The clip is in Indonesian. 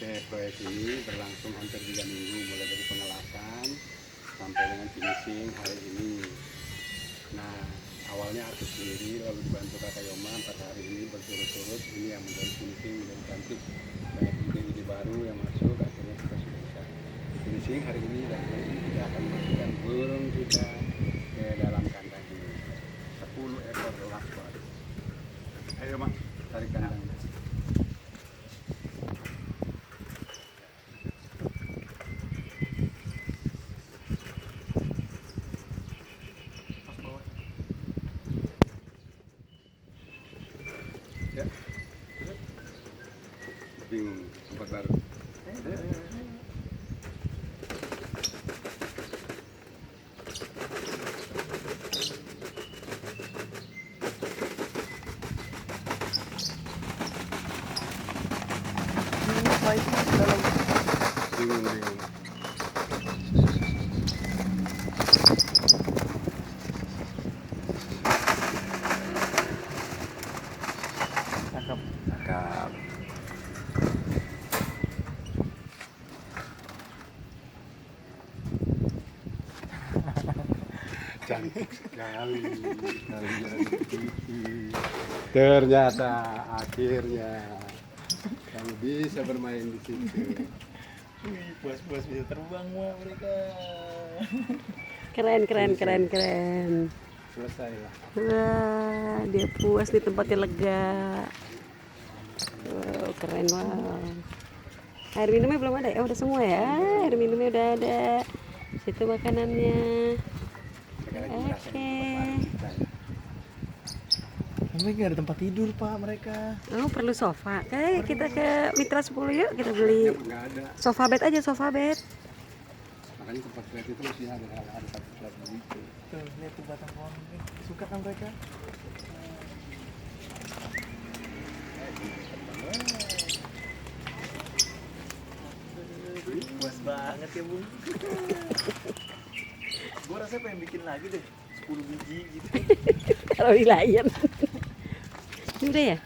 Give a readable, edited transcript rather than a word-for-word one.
Oke, proyek ini berlangsung hampir 3 minggu, mulai dari pengelasan sampai dengan finishing hari ini. Nah, awalnya aku sendiri, lalu dibantu Kakak Yoma 4 hari ini berturut-turut. Ini yang menjadi finishing, menjadi cantik. Banyak ide-ide baru yang masuk, akhirnya kita sudah bisa finishing hari ini. Dan hari ini kita akan memasukkan burung kita ke dalam kandang ini. 10 ekor lovebird. Ayo Mak, tarik kandangnya. Ya, bingung tempat baru. Bingung. Cakep. Cantik sekali. Ternyata akhirnya kamu bisa bermain di situ. Puas-puas bisa terbang wah mereka. Keren. Selesai lah. Wah, dia puas di tempatnya lega. Wow, keren wow. Air minumnya belum ada ya? Udah semua ya? Air minumnya udah ada. Situ makanannya. Oke. Mereka nggak ada tempat tidur pak mereka. Oh, perlu sofa. Kayak kita ke Mitra 10 yuk, kita beli Nggak ada. sofa bed aja, sofa bed. Makanya tempat flat itu mesti ada satu flat begitu. Tuh lihat tuh batang pohon. Suka kan mereka? Puas banget ya bun. Gue rasanya pengen bikin lagi deh 10 biji gitu. Kalau di Lion. Ini udah ya?